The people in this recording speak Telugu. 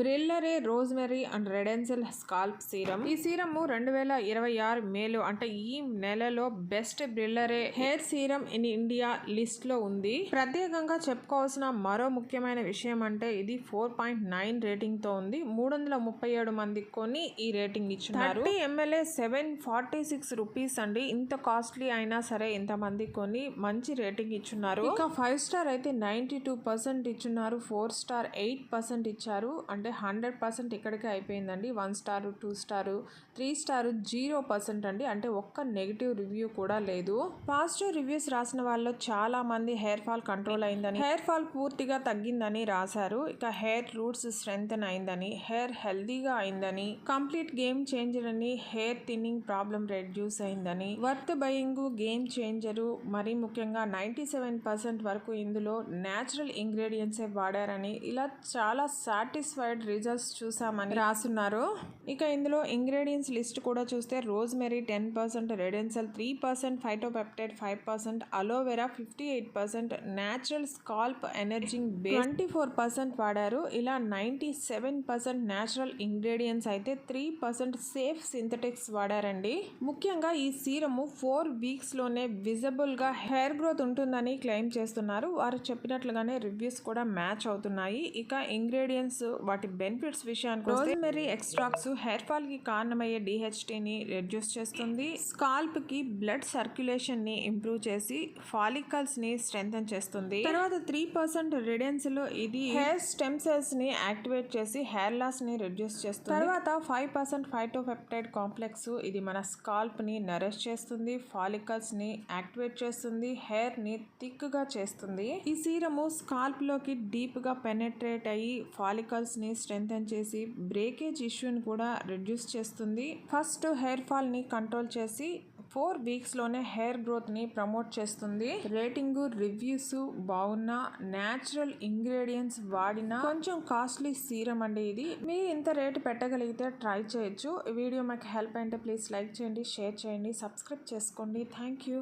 బ్రిల్లరే rosemary and redensyl scalp serum. ఈ సీరము 2026 మేలో అంటే ఈ నెలలో best Brillare hair serum in India list లో ఉంది. ప్రత్యేకంగా చెప్పుకోవాల్సిన మరో ముఖ్యమైన విషయం అంటే ఇది 4.9 రేటింగ్ తో ఉంది. 337 మంది కొని ఈ రేటింగ్ ఇచ్చున్నారు. 30 ml 746 రూపీస్ అండి. ఇంత కాస్ట్లీ అయినా సరే ఇంతమంది కొని మంచి రేటింగ్ ఇచ్చున్నారు. ఇక 5 స్టార్ అయితే 92% ఇచ్చున్నారు. 4 స్టార్ 8% ఇచ్చారు. అంటే 100% ఇక్కడికే అయిపోయిందండి. 1 స్టార్ 2 స్టార్ 3 స్టార్ 0% అండి. అంటే ఒక్క నెగిటివ్ రివ్యూ కూడా లేదు. పాజిటివ్ రివ్యూస్ రాసిన వాళ్ళు చాలా మంది హెయిర్ ఫాల్ కంట్రోల్ అయిందని, హెయిర్ ఫాల్ పూర్తిగా తగ్గిందని రాశారు. ఇక హెయిర్ రూట్స్ స్ట్రెంగ్తెన్ అయిందని, హెయిర్ హెల్దీగా అయిందని, కంప్లీట్ గేమ్ చేంజర్ అని, హెయిర్ థిన్నింగ్ ప్రాబ్లం రెడ్యూస్ అయిందని, వర్త్ బయింగ్ గేమ్ చేంజరు, మరీ ముఖ్యంగా 97% వరకు ఇందులో న్యాచురల్ ఇంగ్రీడియంట్స్ వాడారని, ఇలా చాలా సాటిస్ఫైడ్ రిజల్ట్స్ చూసామని రాసున్నారు. ఇక ఇందులో ఇంగ్రీడియంట్స్ లిస్ట్ కూడా చూస్తే rosemary 10%, redensyl 3%, phytopeptide 5%, aloe vera 58%, natural scalp energizing base 24% వాడారు. ఇలా 97% న్యాచురల్ ఇంగ్రీడియంట్స్ అయితే 3% సేఫ్ సింథటిక్స్ వాడారండి. ముఖ్యంగా ఈ సీరము 4 వీక్స్ లోనే విజిబుల్ గా హెయిర్ గ్రోత్ ఉంటుందని క్లెయిమ్ చేస్తున్నారు. వారు చెప్పినట్లుగానే రివ్యూస్ కూడా మ్యాచ్ అవుతున్నాయి. ఇక ఇంగ్రీడియంట్స్ వాటి బెనిఫిట్స్ విషయానికి రోజ్మెరీ ఎక్స్ట్రాక్ట్స్ హెయిర్ ఫాల్ కి కారణమయ్యే డిహెచ్టీని రెడ్యూస్ చేస్తుంది. స్కాల్ప్ కి బ్లడ్ సర్క్యులేషన్ ని ఇంప్రూవ్ చేసి ఫాలికల్స్ ని స్ట్రెంథెన్ చేస్తుంది. తర్వాత 3% రెడెన్సిల్ ఇది హెయిర్ స్టెమ్ సెల్స్ ని యాక్టివేట్ చేసి హెయిర్ లాస్ ని రెడ్యూస్ చేస్తుంది. తర్వాత 5% ఫైటోపెప్టైడ్ కాంప్లెక్స్ ఇది మన స్కాల్ప్ ని నరిష్ చేస్తుంది, ఫాలికల్స్ ని యాక్టివేట్ చేస్తుంది, హెయిర్ ని థిక్ గా చేస్తుంది. ఈ సీరము స్కాల్ప్ లోకి డీప్ గా పెనెట్రేట్ అయ్యి ఫాలికల్స్ ని స్ట్రెంథెన్ చేసి బ్రేకేజ్ ఇష్యూని కూడా రెడ్యూస్ చేస్తుంది. ఫస్ట్ హెయిర్ ఫాల్ ని కంట్రోల్ చేసి 4 వీక్స్ లోనే హెయిర్ గ్రోత్ ని ప్రమోట్ చేస్తుంది. రేటింగ్ రివ్యూస్ బాగున్న, న్యాచురల్ ఇంగ్రీడియంట్స్ వాడిన కొంచెం కాస్ట్లీ సీరం అండి ఇది. మీరు ఇంత రేటు పెట్టగలిగితే ట్రై చేయొచ్చు. ఈ వీడియో మీకు హెల్ప్ అయితే ప్లీజ్ లైక్ చేయండి, షేర్ చేయండి, సబ్స్క్రైబ్ చేసుకోండి. Thank you.